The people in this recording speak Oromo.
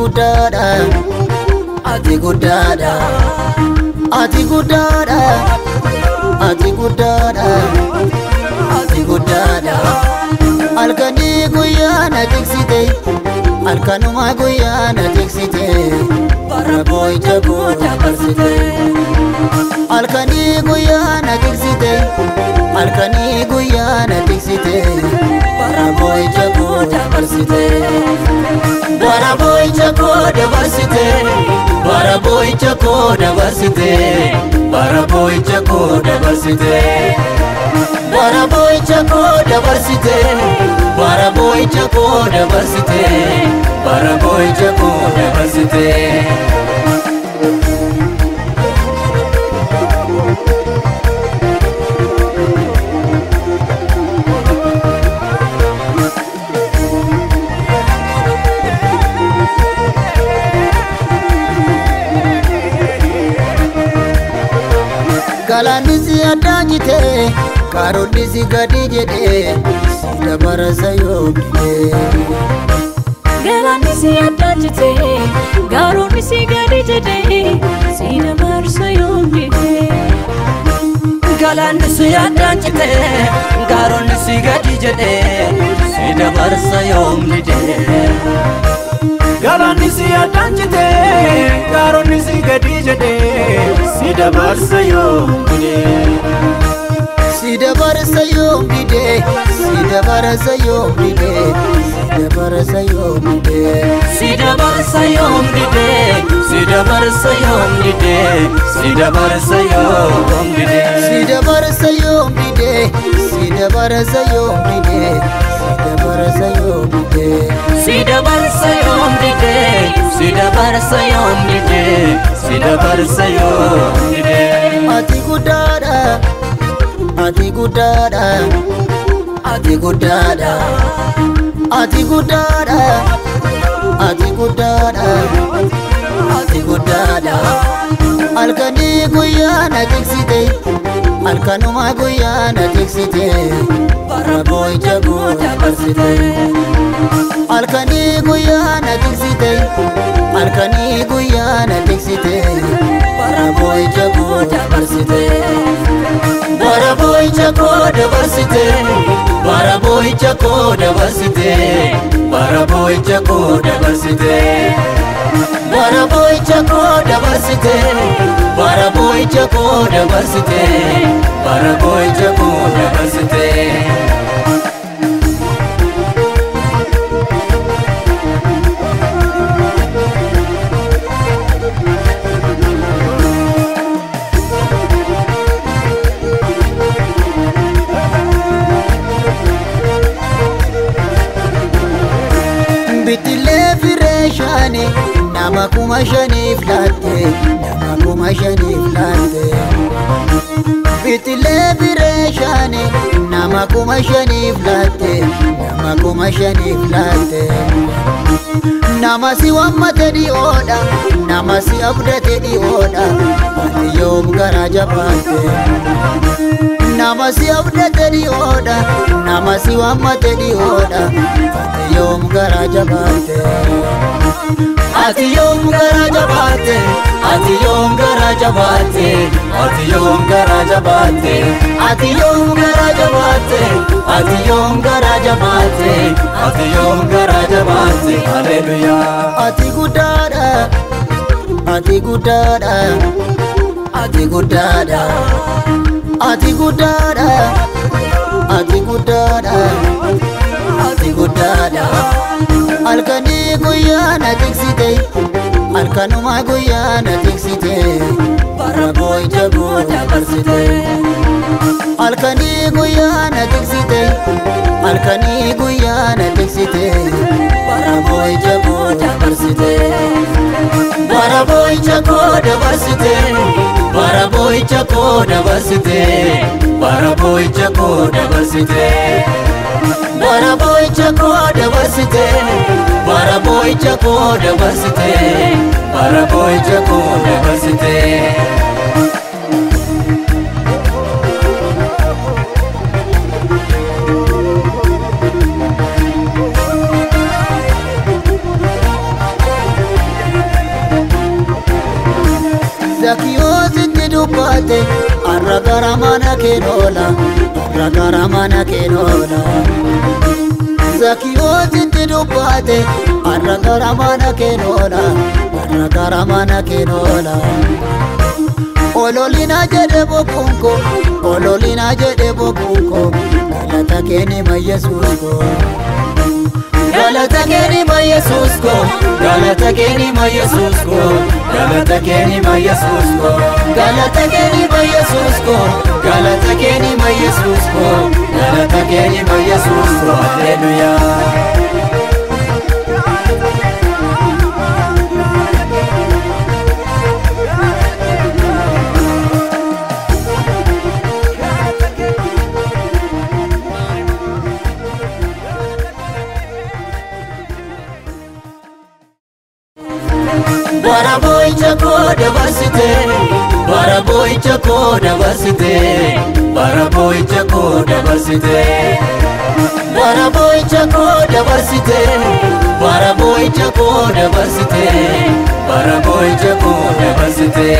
guddaadha, ati guddaadha, ati guddaadha, ati guddaadha, ati guddaadha. Halkanii guyyaa na tiksite, halkanuma guyyaa na tiksite, bara boo'icha koo dabarsite. Halkanii guyyaa na tiksite, halkanii guyyaa na tiksite, bara boo'icha koo dabarsite. Bara boo'icha koo dabarsite, bara boo'icha koo dabarsite, bara boo'icha koo dabarsite. Bara boo'icha koo dabarsite, bara boo'icha koo dabarsite, bara boo'icha koo dabarsite. Galaanni si addaan jite, kaaronni si gadi jedhe, si dabarsa yoomine. Galaanni si addaan jite, kaaronni si gadi jedhe, si dabarsa yoomine. Galaanni si addaan jite, kaaronni si gadi jedhe, si dabarsa yoomine. Galaanni si addaan jite, kaaronni si gadi jedhe, si dabarsa yoomine. Si dabarsa yoomine, si dabarsa yoomine, si dabarsa yoomine. Si dabarsa yoomine, si dabarsa yoomine, si dabarsa yoomine. Si dabarsa yoomine, si dabarsa yoomine, si dabarsa yoomine. Si dabarsa yoomine, si dabarsa yoomine, si dabarsa yoomine. Ati guddaadha, ati guddaadha, ati guddaadha, ati guddaadha, ati guddaadha, ati guddaadha. Halkanii guyyaa na tiksite, halkanuma guyyaa na tiksite, bara boo'icha koo dabarsite. Halkanii guyyaa na tiksite, halkanii guyyaa na tiksite, bara boo'icha koo dabarsite. Bara boo'icha koo dabarsite, bara boo'icha koo dabarsite, bara boo'icha koo dabarsite. Bara boo'icha koo dabarsite, bara boo'icha koo dabarsite, bara boo'icha koo dabarsite. Bitilee fireeshani, nama kuma shaniif laatte, nama kuma shaniif laatte. Bitilee fireeshani, nama kuma shaniif laatte, nama kuma shaniif laatte. Nama si wammate dhiyoodha, nama si abdate dhiyoodha, ati yoom garaa jabaatte. Nama si abdate dhiyoodha, nama si wammate dhiyoodha, ati yoom garaa jabaatte. Ati yoom garaa jabaatte, ati yoom garaa jabaatte, ati yoom garaa jabaatte, ati yoom garaa jabaatte, ati yoom garaa jabaatte, ati yoom garaa jabaatte. Hallelujah. Ati guddaadha, ati guddaadha, ati guddaadha, ati guddaadha, ati guddaadha, ati guddaadha. Halkanii guyyaa na tiksite, halkanuma guyyaa na tiksite, bara boo'icha koo dabarsite. Halkanii guyyaa na tiksite, halkanii guyyaa na tiksite, bara boo'icha koo dabarsite. Bara boo'icha koo dabarsite, bara boo'icha koo dabarsite, bara boo'icha koo dabarsite. Bara boo'icha koo dabarsite, bara boo'icha koo dabarsite, bara boo'icha koo dabarsite. keenola Arra mana keenola Zakiyoo sitti dubbate Arra mana keenola Arra mana keenola Ololina jedhe bokunko Ololina jedhe bokunko Galata keeni ma Yesuus ko Galata keeni ma Yesuus ko Galata keeni ma Yesuus ko Galata keeni ma Yesuus ko Galata keeni ma Yesuus ko Galata keeni ma Yesuus ko Galata keeni ma Yesuus ko Hallelujah Baraboicha ko dabarsite Baraboicha ko dabarsite Baraboicha ko dabarsite Baraboicha ko dabarsite Baraboicha ko dabarsite Baraboicha ko dabarsite